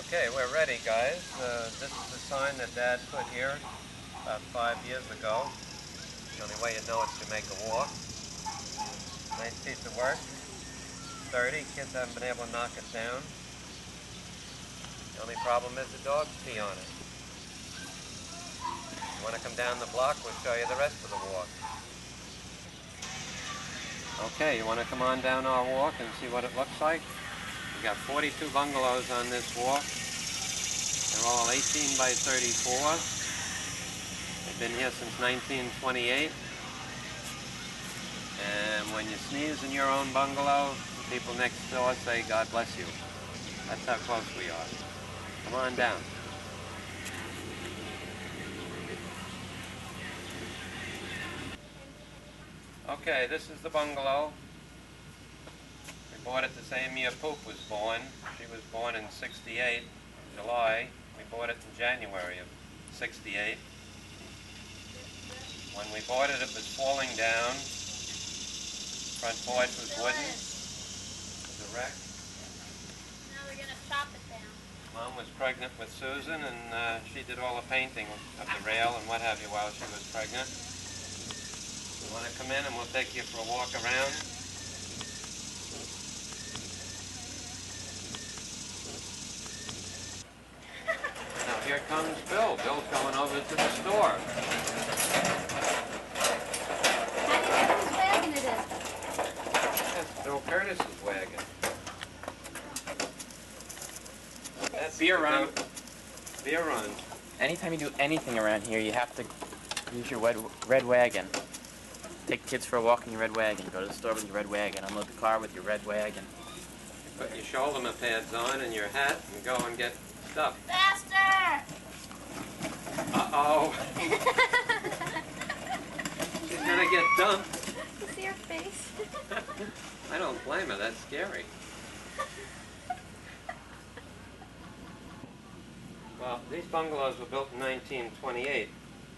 Okay, we're ready, guys. This is the sign that Dad put here about 5 years ago. The only way you know it's Jamaica Walk. Nice piece of work. Sturdy. Kids haven't been able to knock it down. The only problem is the dogs pee on it. You want to come down the block? We'll show you the rest of the walk. Okay, you want to come on down our walk and see what it looks like? We've got 42 bungalows on this walk. They're all 18 by 34. They've been here since 1928. And when you sneeze in your own bungalow, the people next door say, God bless you. That's how close we are. Come on down. Okay, this is the bungalow. We bought it the same year Poop was born. She was born in '68, July. We bought it in January of '68. When we bought it, it was falling down. Front porch was wooden. It was a wreck. Now we're going to chop it down. Mom was pregnant with Susan, and she did all the painting of the rail and what have you while she was pregnant. You want to come in and we'll take you for a walk around? Now here comes Bill. Bill's going over to the store. How do you know whose wagon it is? That's Bill Curtis's wagon. That's Beer run. Beer run. Anytime you do anything around here, you have to use your red wagon. Take the kids for a walk in your red wagon. Go to the store with your red wagon. Unload the car with your red wagon. You put your shoulder pads on and your hat and go and get stuff. Faster! Uh-oh. She's gonna get dumped. You see her face? I don't blame her. That's scary. Well, these bungalows were built in 1928,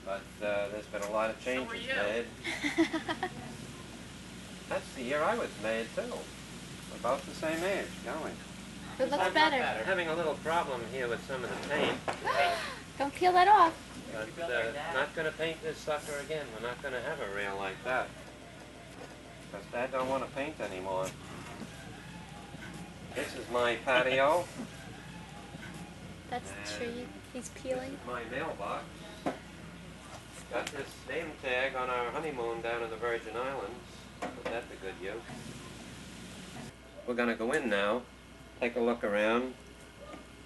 but there's been a lot of changes made. That's the year I was made, too. We're about the same age, going. It looks better. I'm having a little problem here with some of the paint. Don't peel that off. But not going to paint this sucker again. We're not going to have a rail like that. Because Dad don't want to paint anymore. This is my patio. That's the tree he's peeling. My mailbox. Got this name tag on our honeymoon down in the Virgin Islands. Put that to good use. We're going to go in now, take a look around.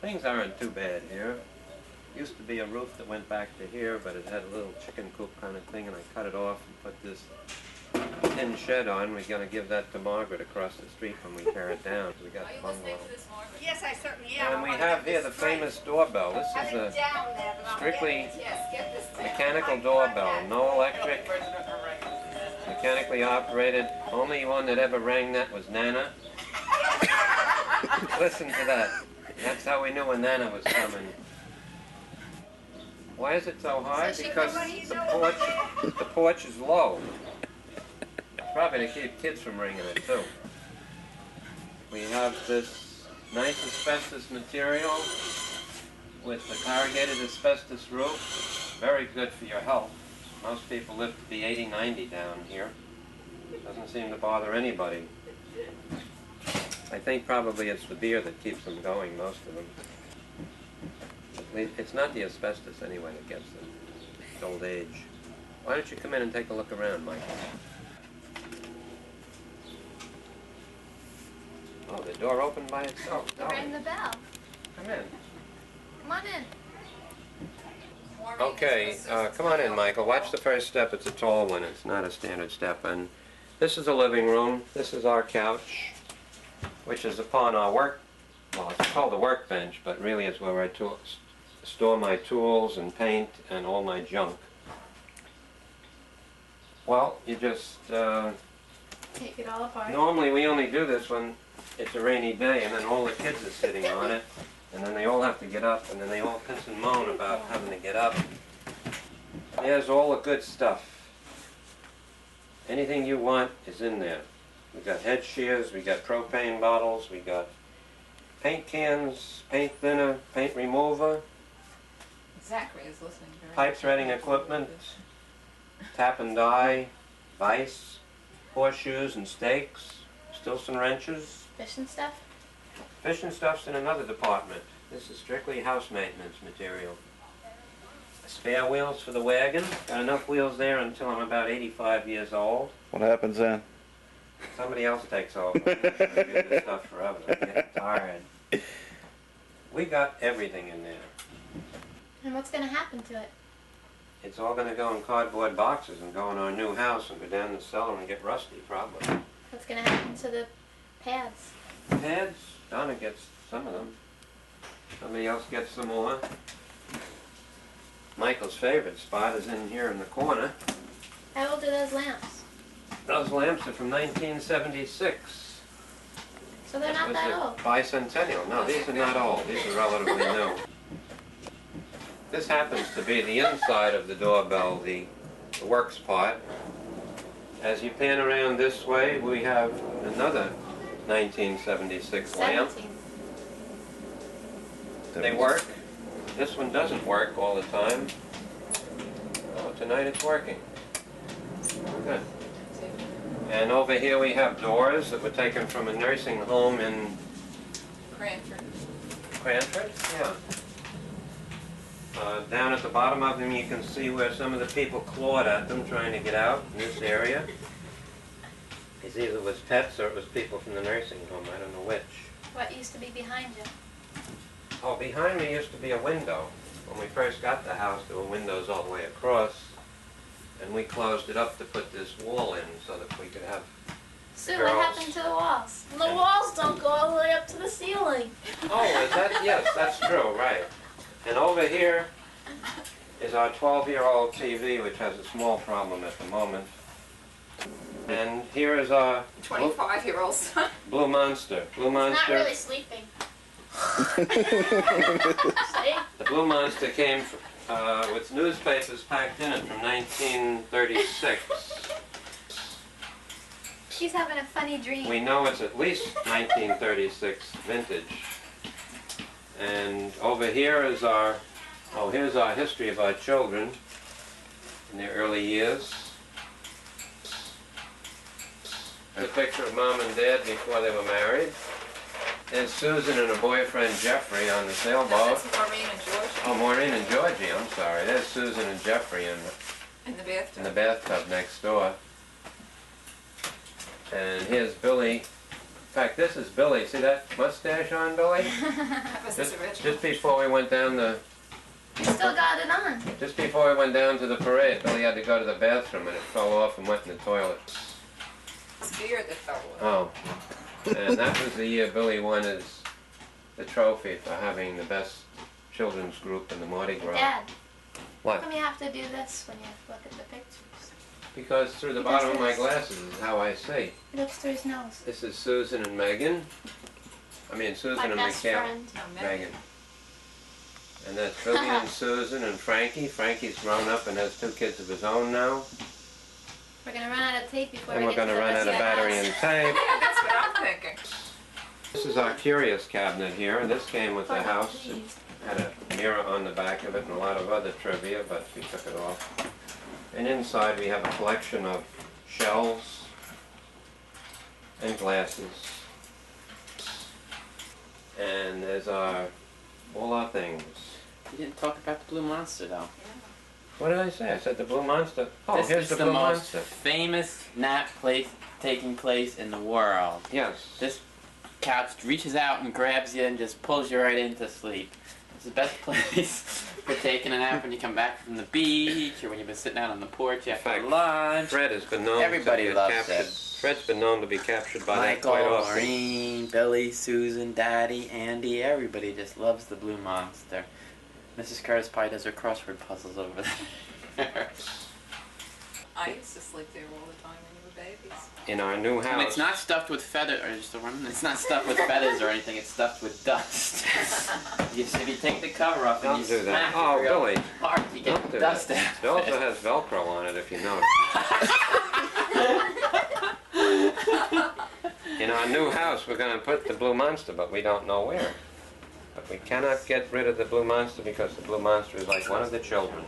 Things aren't too bad here. Used to be a roof that went back to here, but it had a little chicken coop kind of thing, and I cut it off and put this tin shed on. We're going to give that to Margaret across the street when we tear it down. We got the bungalow. Yes, I certainly am. And we have here the famous doorbell. This is a strictly mechanical doorbell, no electric, mechanically operated. Only one that ever rang that was Nana. Listen to that. That's how we knew when Nana was coming. Why is it so high? Because the porch is low. Probably to keep kids from ringing it too. We have this nice asbestos material with the corrugated asbestos roof. Very good for your health. Most people live to be 80, 90 down here. Doesn't seem to bother anybody. I think probably it's the beer that keeps them going, most of them. It's not the asbestos anyway that gets them. It's old age. Why don't you come in and take a look around, Michael? Oh, the door opened by itself. You rang the bell. Come in. Come on in. Okay, come on in, Michael. Watch the first step. It's a tall one. It's not a standard step. And this is the living room. This is our couch, which is upon our well, it's called a workbench, but really it's where I store my tools and paint and all my junk. Well, you just... Take it all apart. Normally we only do this when it's a rainy day, and then all the kids are sitting on it, and then they all have to get up, and then they all piss and moan about having to get up. There's all the good stuff. Anything you want is in there. We got head shears, we got propane bottles, we got paint cans, paint thinner, paint remover, Zachary is listening very pipe threading equipment, tap and die, vise, horseshoes and stakes, Stilson wrenches. Fishing stuff? Fishing stuff's in another department. This is strictly house maintenance material. Spare wheels for the wagon. Got enough wheels there until I'm about 85 years old. What happens then? Somebody else takes over. I'm not gonna do this stuff forever. I'm getting tired. We got everything in there. And what's going to happen to it? It's all going to go in cardboard boxes and go in our new house and go down the cellar and get rusty, probably. What's going to happen to the pads? Pads, Donna gets some of them. Somebody else gets some more. Michael's favorite spot is in here in the corner. How old are those lamps? Those lamps are from 1976. So they're not Was that it old. Bicentennial. No, these are not old. These are relatively new. This happens to be the inside of the doorbell, the works part. As you pan around this way, we have another 1976 lamp. 17. They work. This one doesn't work all the time. Oh, tonight it's working. Good. And over here we have doors that were taken from a nursing home in Cranford. Cranford? Yeah. Down at the bottom of them you can see where some of the people clawed at them trying to get out in this area. It either was pets or it was people from the nursing home, I don't know which. What used to be behind you? Oh, behind me used to be a window. When we first got the house, there were windows all the way across, and we closed it up to put this wall in so that we could have... Sue, Girls. what happened to the walls? The walls don't go all the way up to the ceiling. Oh, is that? Yes, that's true, right. And over here is our 12-year-old TV, which has a small problem at the moment. And here is our 25-year-old son. Blue Monster. Blue It's not Monster. really sleeping. See? The Blue Monster came with newspapers packed in it from 1936. She's having a funny dream. We know it's at least 1936 vintage. And over here is our, oh, here's our history of our children in their early years. A picture of Mom and Dad before they were married. There's Susan and her boyfriend Jeffrey on the sailboat. That's Maureen and George Oh, Maureen and Georgie, I'm sorry. There's Susan and Jeffrey in the bathtub. in the bathtub next door. And here's Billy. In fact, this is Billy. See that mustache on Billy? That was his original. Just before we went down the You still got it on. Just before we went down to the parade, Billy had to go to the bathroom and it fell off and went in the toilet. His beard that fell off. Oh. And that was the year Billy won the trophy for having the best children's group in the Mardi Gras. Dad, What? how come you have to do this when you look at the pictures? Because through the He bottom does of my this. glasses is how I see. He looks through his nose. This is Susan and Megan. I mean Susan My and best Mikhail. friend. No, Megan. And that's Billy and Susan and Frankie. Frankie's grown up and has 2 kids of his own now. We're gonna run out of tape before And we we're get going to to the run out of battery and tape. That's what I'm thinking. This is our curious cabinet here. This came with the Oh, house. It please. had a mirror on the back of it and a lot of other trivia, but we took it off. And inside we have a collection of shelves and glasses. And there's all our things. You didn't talk about the Blue Monster, though. What did I say? I said the Blue Monster. Oh, This here's is the the Blue most Monster. famous nap place taking place in the world. Yes. This couch reaches out and grabs you and just pulls you right into sleep. It's the best place for taking a nap when you come back from the beach or when you've been sitting out on the porch after fact, lunch. Fred has been known Everybody to be loves captured. it. Fred's been known to be captured by that Michael, quite often. Maureen, Billy, Susan, Daddy, Andy, everybody just loves the Blue Monster. Mrs. Curtis probably does her crossword puzzles over there. I used to sleep there all the time when you were babies. In our new house. And it's not stuffed with feathers, or just the one. It's not stuffed with feathers or anything. It's stuffed with dust. If you take the cover off and Don't you do that. smack Oh, it real Billy. hard, you Don't get do dust that. out. It also has Velcro on it, if you notice. In our new house, we're going to put the Blue Monster, but we don't know where. But we cannot get rid of the Blue Monster because the Blue Monster is like one of the children.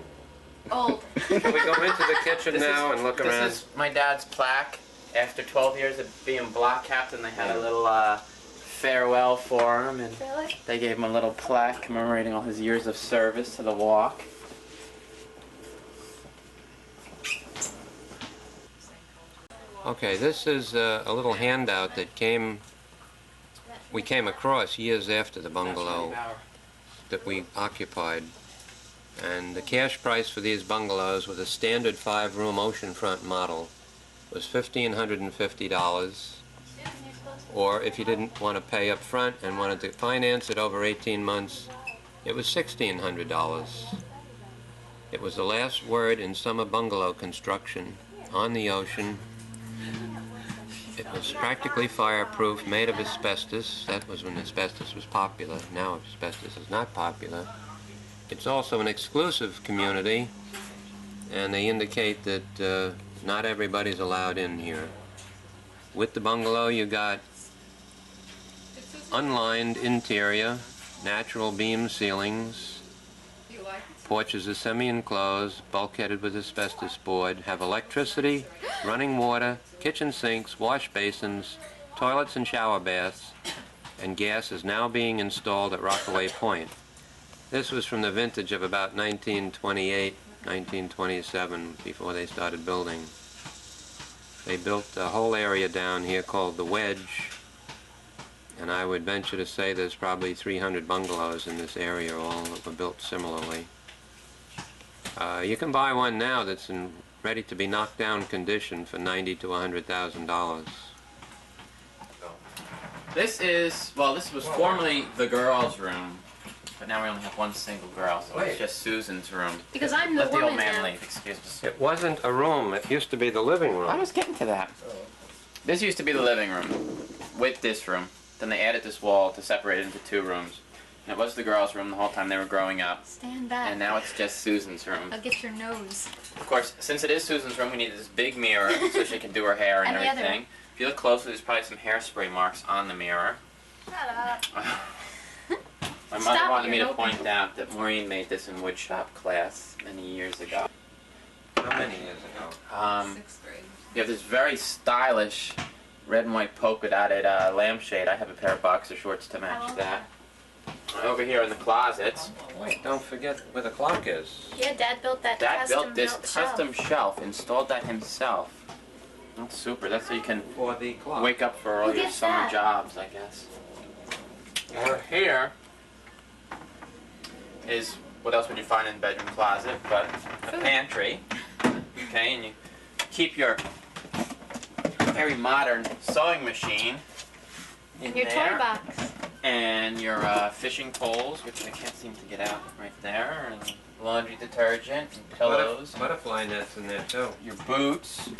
Old. Can we go into the kitchen now and look around? This is my dad's plaque. After 12 years of being block captain, they had a little farewell for him, and Really? they gave him a little plaque commemorating all his years of service to the walk. Okay, this is a little handout that we came across years after the bungalow that we occupied. And the cash price for these bungalows with a standard 5-room oceanfront model was $1,550. Or if you didn't want to pay up front and wanted to finance it over 18 months, it was $1,600. It was the last word in summer bungalow construction on the ocean. It was practically fireproof, made of asbestos. That was when asbestos was popular. Now asbestos is not popular. It's also an exclusive community, and they indicate that not everybody's allowed in here. With the bungalow, you got unlined interior, natural beam ceilings, porches are semi-enclosed, bulkheaded with asbestos board, have electricity, running water, kitchen sinks, wash basins, toilets and shower baths, and gas is now being installed at Rockaway Point. This was from the vintage of about 1928, 1927, before they started building. They built a whole area down here called the Wedge, and I would venture to say there's probably 300 bungalows in this area, all that were built similarly. You can buy one now that's in ready to be knocked down condition for $90,000 to $100,000. This was formerly the girls' room, but now we only have one single girl, so Wait. it's just Susan's room. Because I'm the Let the woman old man now. leave, excuse me. It wasn't a room, it used to be the living room. I was getting to that. This used to be the living room with this room. Then they added this wall to separate it into 2 rooms. And it was the girls' room the whole time they were growing up. Stand back. And now it's just Susan's room. I'll get your nose. Of course, since it is Susan's room, we needed this big mirror so she can do her hair and And the other everything. If you look closely, there's probably some hairspray marks on the mirror. Shut up. My mother Stop, wanted me you're to open. point out that Maureen made this in woodshop class many years ago. How many years ago? 6th grade. You have this very stylish red and white polka dotted lampshade. I have a pair of boxer shorts to match that. Over here in the closets, Wait, don't forget where the clock is. Yeah, Dad built that Dad built custom this built custom shelf, installed that himself. That's super. That's so you can For the clock. wake up for all Who your gets summer that? jobs, I guess. Over here is, what else would you find in the bedroom closet but a pantry. Okay, and you keep your very modern sewing machine in Your there. toy box. And your fishing poles, which I can't seem to get out right there, and laundry detergent, and pillows, Butterfly nets in there too. your boots,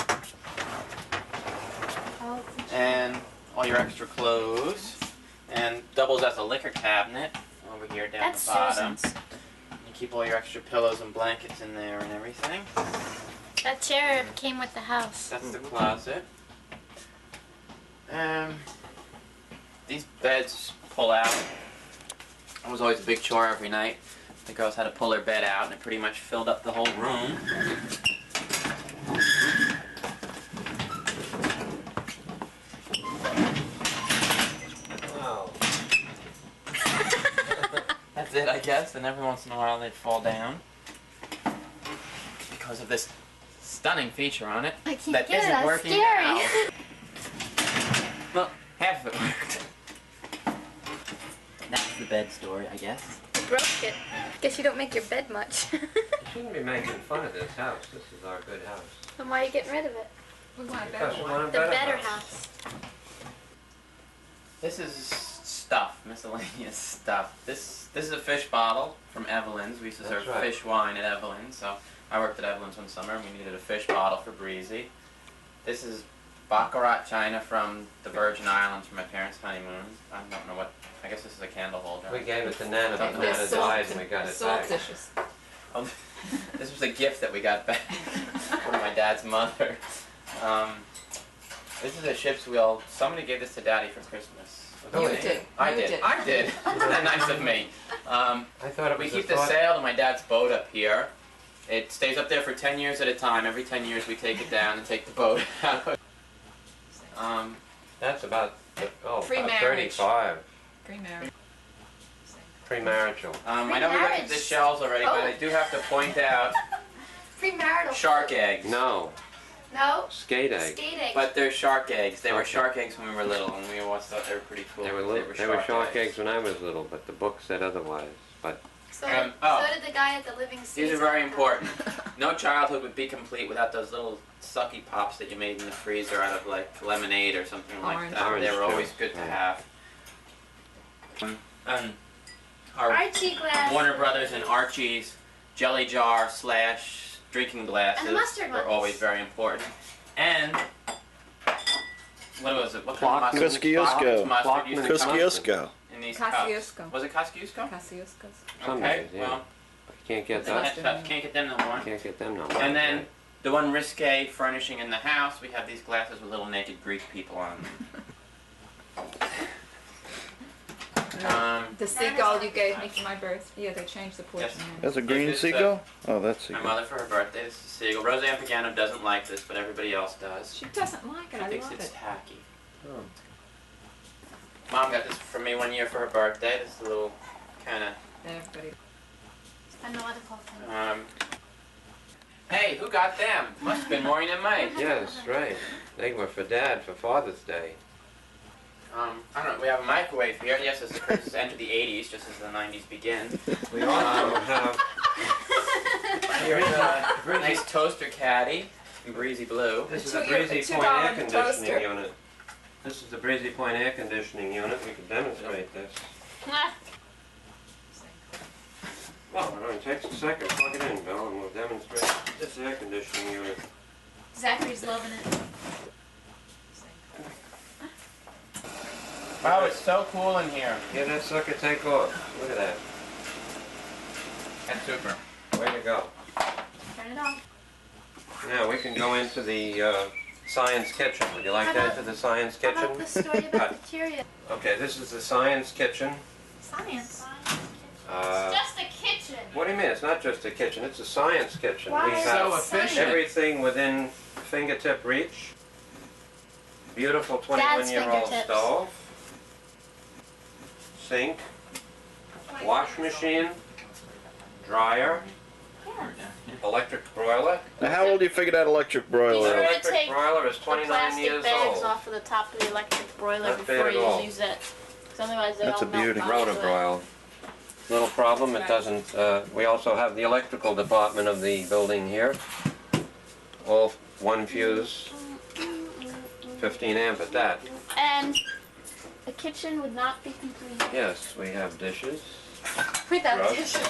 Oh, and all your extra clothes, and doubles as a liquor cabinet over here down that's the bottom. Susan's. You keep all your extra pillows and blankets in there and everything. That chair came with the house. That's the closet. These beds pull out. It was always a big chore every night. The girls had to pull their bed out, and it pretty much filled up the whole room. Wow. That's it, I guess. And every once in a while they'd fall down because of this stunning feature on it I can't that get it. isn't That's working scary. now. Well, half of it worked. That's the bed story, I guess. Broke it. Guess you don't make your bed much. You shouldn't be making fun of this house. This is our good house. Then why are you getting rid of it? We want a Because better we one. want a The better better house. house. This is stuff, miscellaneous stuff. This is a fish bottle from Evelyn's. We used to serve That's right. fish wine at Evelyn's, so I worked at Evelyn's one summer and we needed a fish bottle for Breezy. This is Baccarat china from the Virgin Islands for my parents' honeymoon. I don't know what, I guess this is a candle holder. We gave it to Nana, but They're Nana salt- died and we got it salt back. dishes. Oh, this was a gift that we got back from my dad's mother. This is a ship's wheel. Somebody gave this to Daddy for Christmas. You Was it me? did. I You did. did. I did. Isn't that nice of me? I thought it We was keep a the thought. sail to my dad's boat up here. It stays up there for 10 years at a time. Every 10 years we take it down and take the boat out. That's about, about Pre-marriage. 35. Pre-marriage. Premarital. I know we looked at the shells already, but I do have to point out Premarital. shark eggs. No, No. skate egg. Skate eggs. But they're shark eggs. They were Okay. shark eggs when we were little, and we always thought they were pretty cool. They were shark eggs when I was little, but the book said otherwise. But So, oh. so did the guy at the Living Seas. These are very important. No childhood would be complete without those little sucky pops that you made in the freezer out of like lemonade or something like Orange. that. They were Orange always juice, good to yeah. have. And our Archie glass. Warner Brothers and Archie's jelly jar / drinking glasses And the mustard were ones. always very important. And what was it? What Clock- kind of mustard? Kosciuszko. Mustard used to come Kosciuszko. in these cups. Kosciuszko. Was it Kosciuszko? Kosciuszko's. some Okay, days, yeah. well, You can't get That's that. can't get them no more. Can't get them no more. And then the one risque furnishing in the house, we have these glasses with little naked Greek people on them. The seagull you gave me for my birthday. Yeah, they changed the portion. Yes. now. That's a green This is, seagull? Oh, that's My seagull. mother for her birthday, this is Seagull. Roseanne Pagano doesn't like this, but everybody else does. She doesn't like it. She I thinks love it's it. tacky. Oh. Mom got this for me one year for her birthday. This is a little kind of. Everybody. I know what to call them. Hey, who got them? Must have been Maureen and Mike. Yes, right. They were for Dad for Father's Day. I don't know. We have a microwave here. Yes, as the Christmas enter the 80s, just as the 90s begin. We also have Here's a nice toaster caddy in breezy blue. this is Two a Breezy $2 Point air toaster. conditioning unit. This is the Breezy Point air conditioning unit. We can demonstrate this. Well, it only takes a second. Plug it in, Bill, and we'll demonstrate this air conditioning unit. Zachary's loving it. Wow, it's so cool in here. Get that sucker take off. Look at that. That's super. Way to go. Turn it on. Now we can go into the science kitchen. Would you like How to about- enter the science How kitchen? about the story about the Cheerios? Okay, this is the science kitchen. Science. Uh, Just a kitchen. what do you mean? It's not just a kitchen. It's a science kitchen. Why We is have So efficient. everything within fingertip reach. Beautiful Dad's 21-year-old fingertips. stove. Sink. Wash machine. Dryer. Yeah. Electric broiler. Now, how old do you figure that electric Be broiler sure The is? to electric take broiler is the 29 plastic years bags old. off of the top of the electric broiler Not bad before at you all. use it. 'Cause otherwise they That's all a melt beauty. down Rotor into it. broil. Little problem, it doesn't, we also have the electrical department of the building here. All one fuse, 15 amp at that. And the kitchen would not be complete Yes, we have dishes. without Drugs. dishes.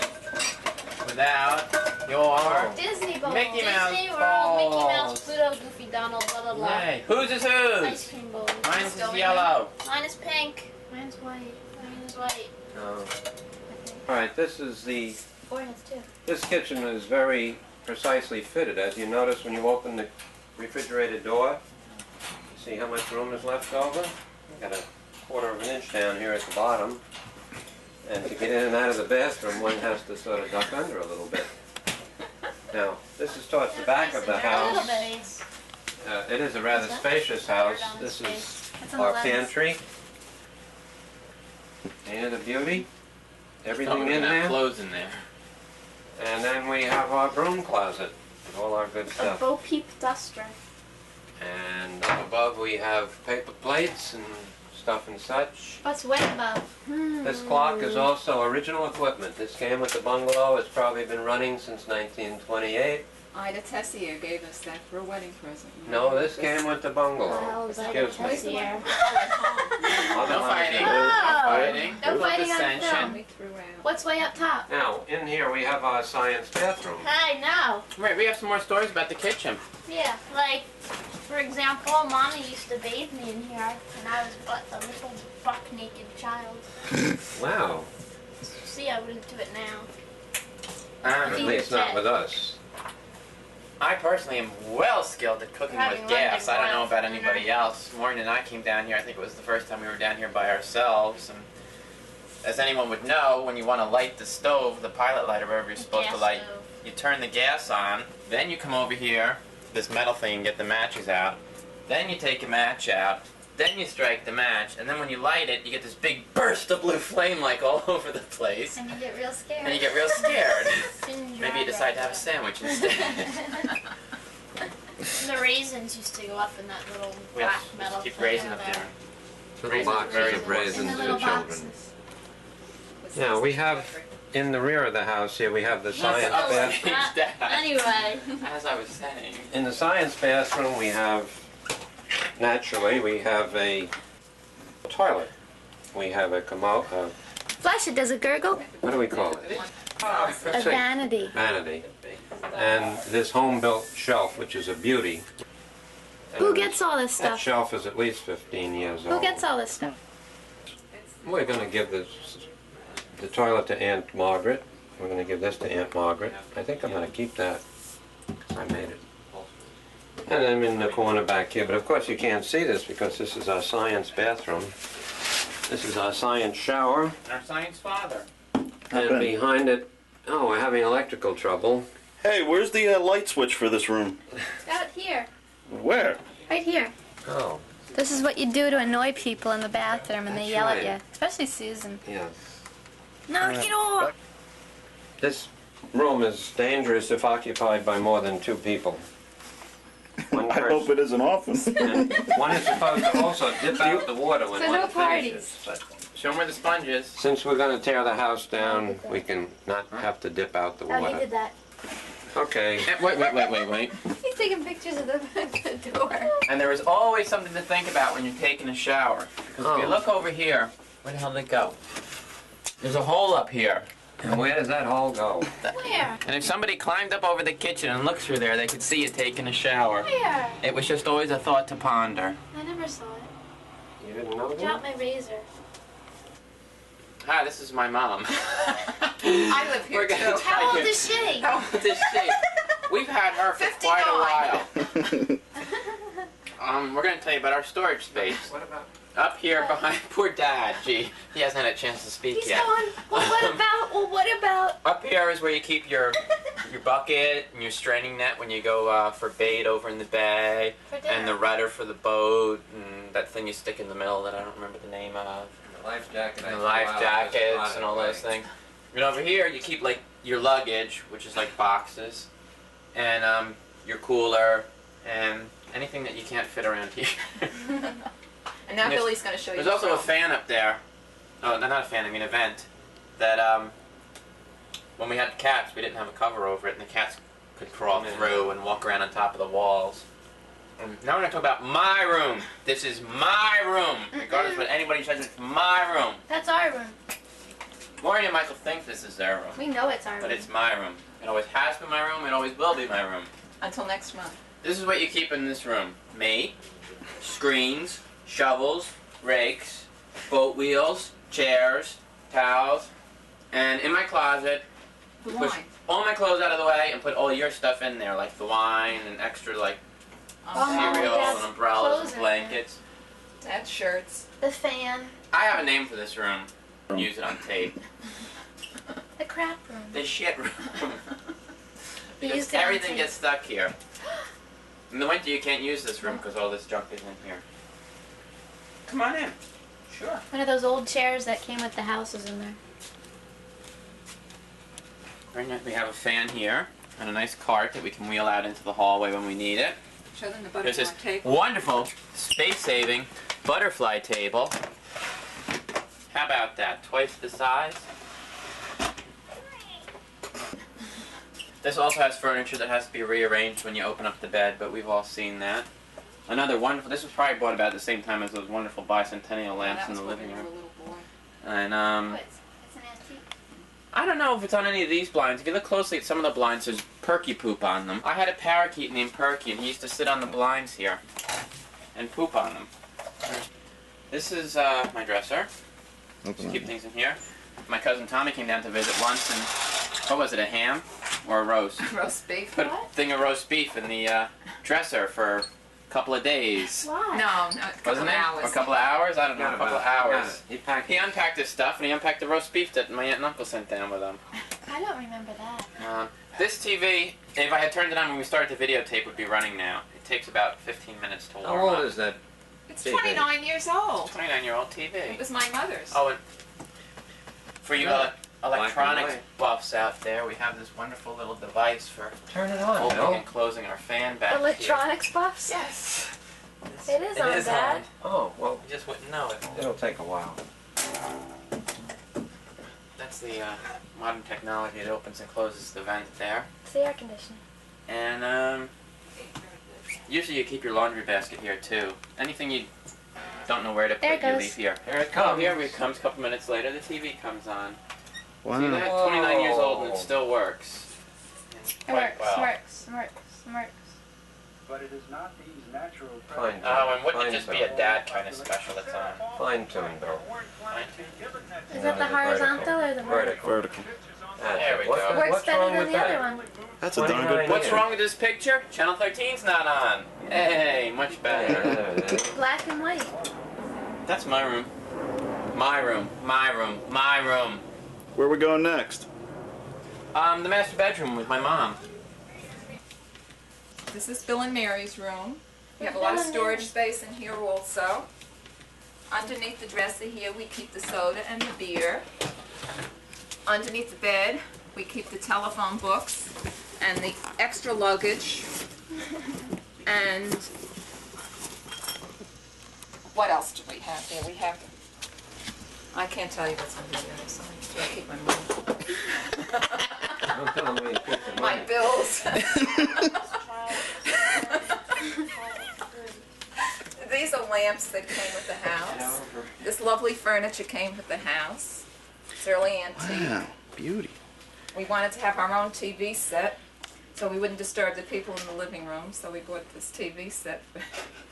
Without your. Disney balls. Mickey Mouse Disney World, balls. Mickey Mouse, Pluto, Goofy, Donald, blah blah blah. Yay. Whose is Ice whose? cream bowls. Mine's is Going yellow. in. Mine is pink. Mine's white. Mine is white. No. I think. Alright, this is the, Orange too. this kitchen is very precisely fitted. As you notice when you open the refrigerator door, you see how much room is left over? Got a 1/4 of an inch down here at the bottom. And to get in and out of the bathroom, one has to sort of duck under a little bit. Now, this is towards the back of the A little house. bit. It is a rather Is that? spacious house. Down This space. is It's on the our lens. pantry. Ain't it a beauty? Everything Something in that there. clothes in there. And then we have our broom closet with all our good A stuff. Bo Peep duster. And up above we have paper plates and stuff and such. What's way above? This clock is also original equipment. This came with the bungalow. It's probably been running since 1928. Ida Tessier gave us that for a wedding present. No, this came with the bungalow. Well, Excuse me. Tessier. No fighting. Oh. No fighting. No fighting on dissension. film. We threw out. What's way up top? Now, in here we have our science bathroom. Hey, no. Right, we have some more stories about the kitchen. Yeah, like, for example, Mommy used to bathe me in here, and I was but a little buck-naked child. Wow. See, I wouldn't do it now. At least not with us. I personally am well skilled at cooking Having with gas. I don't know London about broil for anybody dinner. else. Maureen and I came down here, I think it was the first time we were down here by ourselves. And as anyone would know, when you want to light the stove, the pilot light or whatever you're supposed to Gas light, stove. you turn the gas on, then you come over here, this metal thing, and get the matches out. Then you take a match out, then you strike the match, and then when you light it, you get this big burst of blue flame like all over the place. And you get real scared. And you get real scared. Soon Maybe you decide to have a sandwich instead. The raisins used to go up in that little We black have metal to keep thing raising over up there. there. Little Raisins are boxes very of important. raisins In the for little the children. boxes. Yeah, we have, in the rear of the house here, we have the science Yes, bathroom. Anyway. As I was saying. In the science bathroom, we have, naturally, we have a toilet. We have a commode, Flush it, does it gurgle? what do we call it? A Sink. vanity. Vanity. And this home-built shelf, which is a beauty. Who And gets all this That stuff? shelf is at least 15 years old. Who gets all this stuff? We're going to give the toilet to Aunt Margaret. We're going to give this to Aunt Margaret. I think I'm going to keep that. I made it. And I'm in the corner back here, but of course you can't see this because this is our science bathroom. This is our science shower. Our science father. And behind it, oh, we're having electrical trouble. Hey, where's the light switch for this room? Out here. Where? Right here. Oh, This is what you do to annoy people in the bathroom and they That's yell right. at you. Especially Susan. yeah. No, get off! This room is dangerous if occupied by more than 2 people. One I hope it isn't often. And one is supposed to also dip out the water when So one no finishes. parties. But Show them where the sponge is. since we're going to tear the house down, we can not have to dip out the Oh, he water. did that. Okay. Wait. He's taking pictures of the door. And there is always something to think about when you're taking a shower. Because if you Oh. look over here, where the hell did it go? There's a hole up here. And where does that hole go? Where? And if somebody climbed up over the kitchen and looked through there, they could see you taking a shower. Where? It was just always a thought to ponder. I never saw it. You didn't know Drop that? my razor. Hi, this is my mom. I live here We're gonna too. How old you- is she? How old is she? We've had her for quite a while. We're going to tell you about our storage space. What about? Up here behind poor Dad. Gee, he hasn't had a chance to speak He's yet. going, well, what about, Up here is where you keep your bucket and your straining net when you go for bait over in the bay, For dinner. and the rudder for the boat, and that thing you stick in the middle that I don't remember the name of, The life jacket. I and the threw life out, jackets just rotted and all away. those things. And over here you keep like your luggage, which is like boxes, and your cooler, and anything that you can't fit around here. And now There's- Billy's going to show you. There's the also a room. fan up there. Oh, no, not a fan. I mean a vent. That when we had cats, we didn't have a cover over it, and the cats could crawl Yeah. through and walk around on top of the walls. And now we're going to talk about my room. This is my room. Regardless of what anybody says, it's my room. That's our room. Maureen and Michael think this is their room, We know it's our but room. it's my room. It always has been my room. It always will be my room. Until next month. This is what you keep in this room. Me, screens, shovels, rakes, boat wheels, chairs, towels, and in my closet, The push wine. all my clothes out of the way and put all your stuff in there, like the wine and extra like Oh, Mom, cereal Dad's and umbrellas clothes and are in there. blankets. Dad's shirts. The fan. I have a name for this room. Use it on tape. The crap room. The shit room. We Because used it on everything tape. gets stuck here. In the winter you can't use this room because all this junk is in here. Come on in. Sure. One of those old chairs that came with the house is in there. Right now we have a fan here and a nice cart that we can wheel out into the hallway when we need it. Show them the There's butterfly this table. wonderful, space-saving butterfly table. How about that? Twice the size. This also has furniture that has to be rearranged when you open up the bed, but we've all seen that. Another wonderful, this was probably bought about at the same time as those wonderful bicentennial lamps That in the was when living we were room. a little boy. And It's an antique. I don't know if it's on any of these blinds. If you look closely at some of the blinds, there's Perky poop on them. I had a parakeet named Perky, and he used to sit on the blinds here and poop on them. This is my dresser. Just keep things in here. My cousin Tommy came down to visit once, and what was it, a ham? or a roast. Roast beef. Put a What? thing of roast beef in the dresser for a couple of days. Why? No, a couple Wasn't of it? hours. Or a couple of hours? I don't know. A couple of hours. He He unpacked his stuff and he unpacked the roast beef that my aunt and uncle sent down with him. I don't remember that. This TV, if I had turned it on when we started the videotape, would be running now. It takes about 15 minutes to warm How old up. is that? It's TV. 29 years old. 29-year-old TV. It was my mother's. Oh, and for you Really? electronics Black and buffs out there, we have this wonderful little device for Turn it on, opening Bill. and closing our fan back Electronics buffs? here. Yes. It is on, Dad. Oh, well, You just wouldn't know it. it'll take a while. That's the modern technology that opens and closes the vent there. It's the air conditioning. And usually you keep your laundry basket here too. Anything you don't know where to There put, it you goes. leave here. Here it Oh, comes. here it comes. A couple minutes later, the TV comes on. See Wow. that? 29 years old and it Whoa. still works. It Quite works, well. works. But it is not these natural Fine. Oh, and wouldn't it Fine just be tune. a dad kind of special that's on? Fine tune, Bill. Is that the horizontal or the vertical? Vertical. There we What's go. the- Works what's better wrong than with the that? other one. That's a darn 29 good What's picture. wrong with this picture? Channel 13's not on. Hey, much better. Black and white. That's my room. My room. My room. My room. Where we going next? The master bedroom with my mom. This is Bill and Mary's room. We have a lot of storage space in here also. Underneath the dresser here, we keep the soda and the beer. Underneath the bed, we keep the telephone books and the extra luggage. And what else do we have there? We have, I can't tell you what's under there, so I keep my money. Don't tell him where you keep the My money. bills. These are lamps that came with the house. This lovely furniture came with the house. It's early antique. Wow, beauty. We wanted to have our own TV set, so we wouldn't disturb the people in the living room, so we bought this TV set for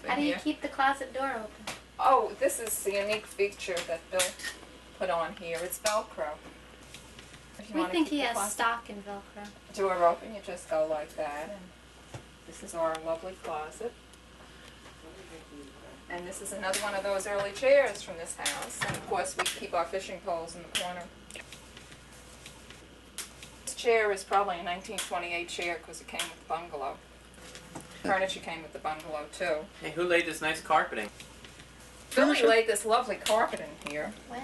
How do you here. keep the closet door open? Oh, this is the unique feature that Bill put on here. It's Velcro. If you We wanna think keep he the has closet stock in Velcro. door open, you just go like that. And this is our lovely closet. And this is another one of those early chairs from this house. And of course, we keep our fishing poles in the corner. This chair is probably a 1928 chair because it came with the bungalow. Furniture came with the bungalow too. Hey, who laid this nice carpeting? Billy laid this lovely carpet in here. When?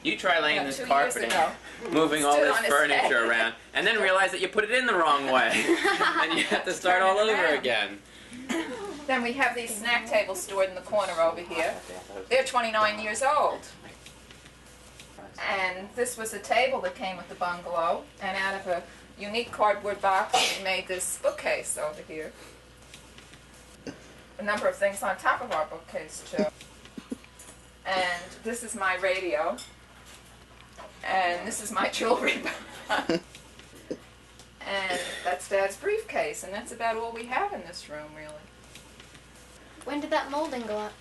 You try laying Yeah, this 2 years carpeting, ago. moving all Stood this on his furniture head. around, and then realize that you put it in the wrong way. And you have to start all Turn it over around. again. Then we have these snack tables stored in the corner over here. They're 29 years old. And this was a table that came with the bungalow, and out of a unique cardboard box we made this bookcase over here. A number of things on top of our bookcase too. And this is my radio. And this is my jewelry box. And that's Dad's briefcase, and that's about all we have in this room really. When did that molding go up?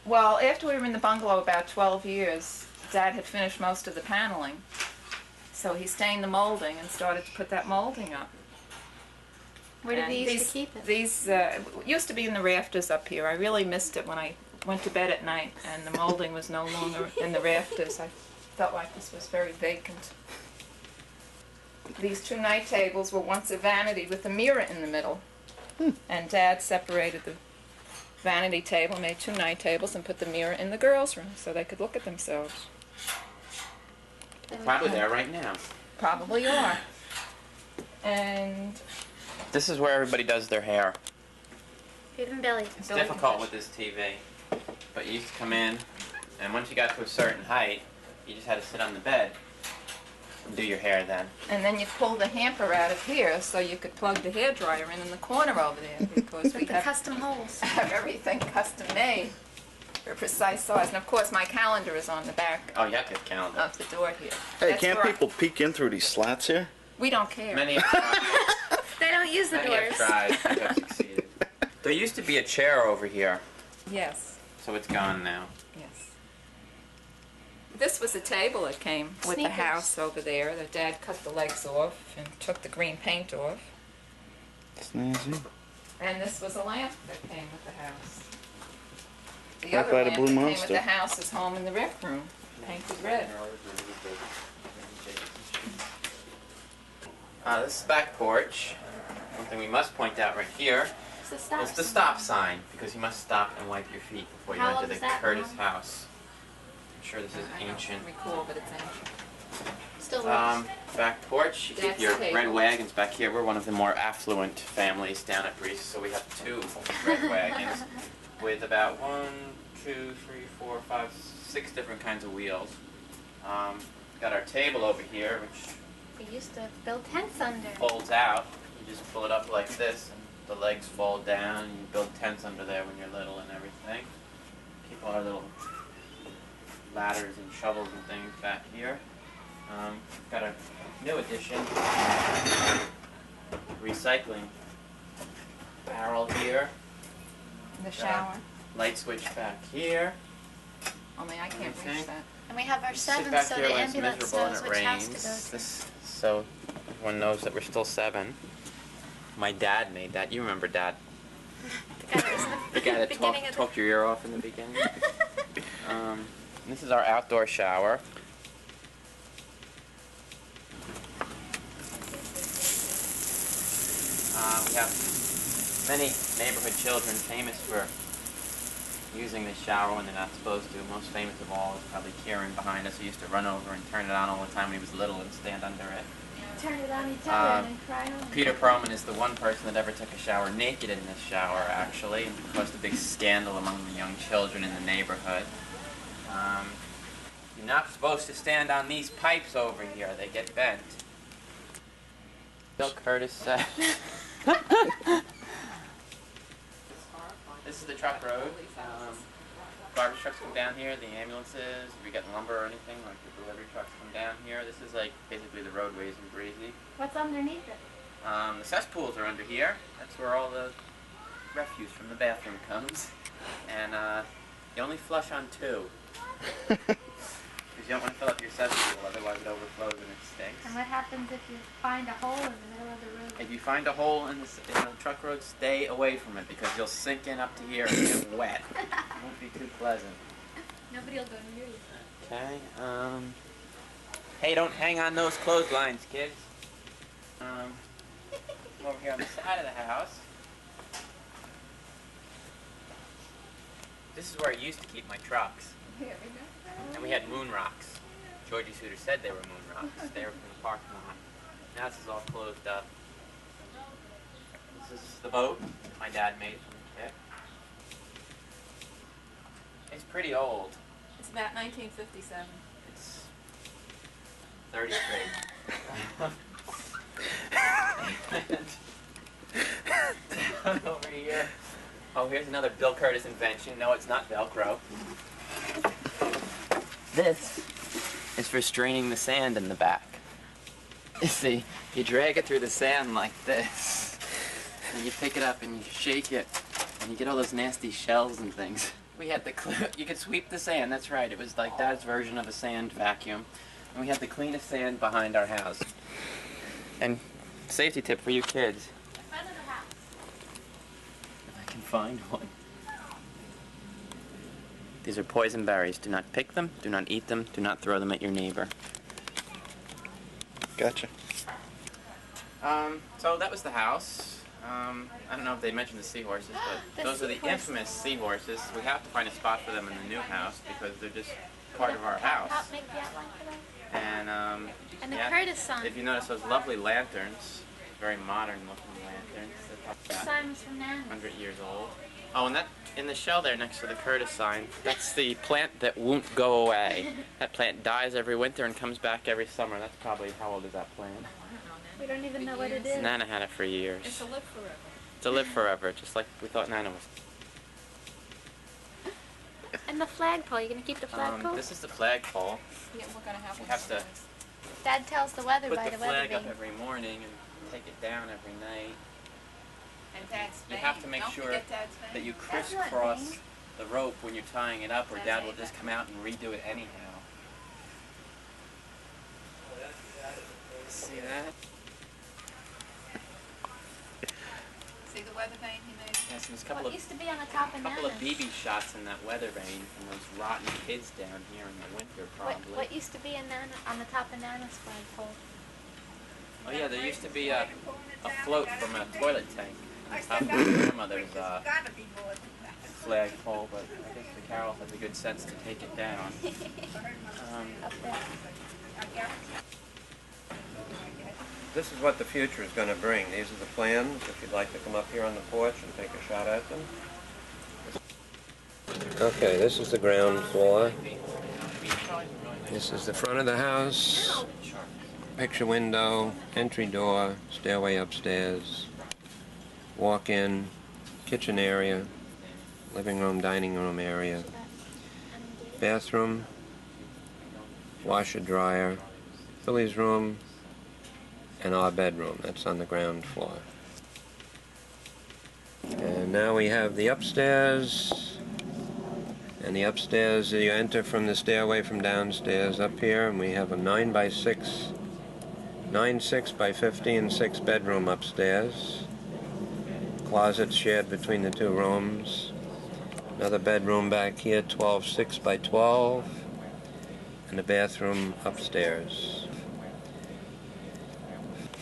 Well, after we were in the bungalow about 12 years, Dad had finished most of the paneling. So he stained the molding and started to put that molding up. Where did And they used these, to keep it? These used to be in the rafters up here. I really missed it when I went to bed at night and the molding was no longer in the rafters. I felt like this was very vacant. These two night tables were once a vanity with a mirror in the middle. And Dad separated the vanity table, made two night tables, and put the mirror in the girls' room so they could look at themselves. Probably there right now. Probably are. And This is where everybody does their hair. Even Billy. It's difficult with this TV, but you used to come in, and once you got to a certain height, you just had to sit on the bed and do your hair then. And then you pull the hamper out of here so you could plug the hairdryer in the corner over there because we With the have, custom holes. have everything custom made for precise size. And of course my calendar is on the back Oh, you have to have a calendar. of the door here. Hey, That's can't where I- people peek in through these slats here? We don't care. Many have tried. They don't use the Many have doors. tried. Few have succeeded. There used to be a chair over here, Yes, so it's gone now. yes. This was a table that came with the Sneakers. house over there. The dad cut the legs off and took the green paint off. Snazzy. And this was a lamp that came with the house. The Right other by the lamp Blue that came Monster. with the house is home in the rec room, painted red. This is the back porch. One thing we must point out right here It's the stop. is the stop sign, because you must stop and wipe your feet before you How enter old the is that, Curtis Mom? house. I'm sure this is I don't ancient. recall, but it's ancient. Still works. Back porch, you keep Dad's your table. red wagons back here. We're one of the more affluent families down at Breezy, so we have 2 red wagons with about 1, 2, 3, 4, 5, 6 different kinds of wheels. Got our table over here, which We used to build tents under. folds out. You just pull it up like this, and the legs fall down, and you build tents under there when you're little and everything. Keep all our little ladders and shovels and things back here. Got a new addition, recycling barrel here, The shower. light switch back here. Only I can't reach Okay. that. And we have our Sit 7, back so here the when it's ambulance miserable and knows it which house to rains. go to. This, so everyone knows that we're still 7. My dad made that. You remember Dad? The guy that was in The guy that beginning of talked your ear off in the beginning. This is our outdoor shower. We have many neighborhood children famous for using this shower when they're not supposed to. Most famous of all is probably Kieran behind us, who used to run over and turn it on all the time when he was little and stand under it. Turn it on each other and then cry on. Peter Perlman is the one person that ever took a shower naked in this shower, actually, and caused a big scandal among the young children in the neighborhood. You're not supposed to stand on these pipes over here. They get bent. Bill Curtis said. This is the truck road. Garbage trucks come down here, the ambulances, if you're getting lumber or anything, like the delivery trucks come down here. This is like basically the roadways in Breezy. What's underneath it? The cesspools are under here. That's where all the refuse from the bathroom comes. And you only flush on 2. Because you don't want to fill up your cesspool, otherwise it overflows and it stinks. And what happens if you find a hole in the middle of the road? If you find a hole in the truck road, stay away from it because you'll sink in up to here and get wet. It won't be too pleasant. Nobody will go near you. Okay, hey, don't hang on those clotheslines, kids. Over here on the side of the house. This is where I used to keep my trucks. And we had moon rocks. Georgie Suter said they were moon rocks. They were from the parking lot. Now this is all closed up. This is the boat my dad made from the kit. It's pretty old. It's about 1957. It's 33. Down over here. Oh, here's another Bill Curtis invention. No, it's not Velcro. This is for straining the sand in the back. You see, you drag it through the sand like this, and you pick it up and you shake it, and you get all those nasty shells and things. We had the you could sweep the sand. That's right. It was like Dad's version of a sand vacuum, and we had the cleanest sand behind our house. And safety tip for you kids. In front of the house. If I can find one. These are poison berries. Do not pick them, do not eat them, do not throw them at your neighbor. Gotcha. So that was the house. I don't know if they mentioned the seahorses, but The those are the seahorses. infamous seahorses. We have to find a spot for them in the new house because they're just part of our Help house. make the outline for them. And And the yeah, Curtis sign. if you notice those lovely lanterns, very modern looking lanterns. The They're sign was from Nan. 100 years old. Oh, and that in the shell there next to the Curtis sign, that's the plant that won't go away. That plant dies every winter and comes back every summer. That's probably, how old is that plant? We don't even know what it is. Nana had it for years. It's a live forever. To live forever, just like we thought Nana was. And the flagpole. You gonna keep the flagpole? This is the flagpole. Yeah, we're gonna have We one. have to Dad tells the weather put by the the weather flag up vane. every morning and take it down every night. And Dad's You vein. have to make Don't sure forget Dad's vein. that you That's not crisscross vain. the rope when you're tying it up, or That's Dad will vain. just come out and redo it anyhow. See that? See the weather vane he made? Yes, there's a couple What of used to be on the top of couple of Nana's? BB shots in that weather vane from those rotten kids down here in the winter, probably. What used to be in Nana, on the top of Nana's flagpole? Oh yeah, there used to be a float from a toilet tank on top of my grandmother's Gotta be more than that. flagpole, but I guess the Carol had the good sense to take it down. Up there. This is what the future is going to bring. These are the plans. If you'd like to come up here on the porch and take a shot at them. Okay, this is the ground floor. This is the front of the house. Picture window, entry door, stairway upstairs, walk-in, kitchen area, living room, dining room area, bathroom, washer, dryer, Billy's room, and our bedroom. That's on the ground floor. And now we have the upstairs. And the upstairs, you enter from the stairway from downstairs up here, and we have a 9 by 6 by 15 6 bedroom upstairs. Closet shared between the two rooms. Another bedroom back here, 12 6 by 12, and a bathroom upstairs.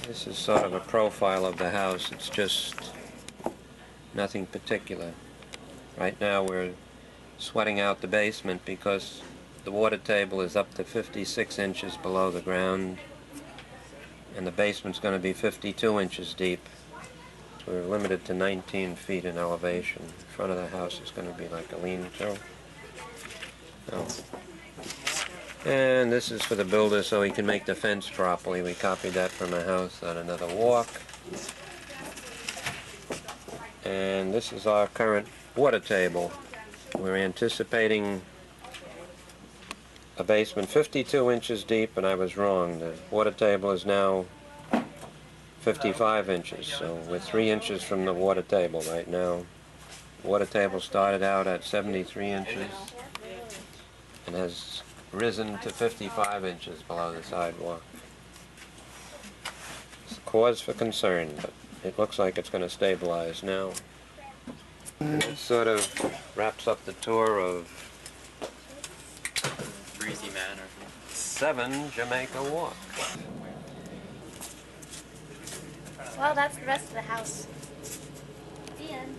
This is sort of a profile of the house. It's just nothing particular. Right now we're sweating out the basement because the water table is up to 56 inches below the ground, and the basement's going to be 52 inches deep. We're limited to 19 feet in elevation. The front of the house is going to be like a lean-to. Oh. And this is for the builder so he can make the fence properly. We copied that from a house on another walk. And this is our current water table. We're anticipating a basement 52 inches deep, and I was wrong. The water table is now 55 inches, so we're 3 inches from the water table right now. The water table started out at 73 inches and has risen to 55 inches below the sidewalk. It's a cause for concern, but it looks like it's going to stabilize now. And this sort of wraps up the tour of Breezy Manor. 7 Jamaica Walk. Well, that's the rest of the house. The end.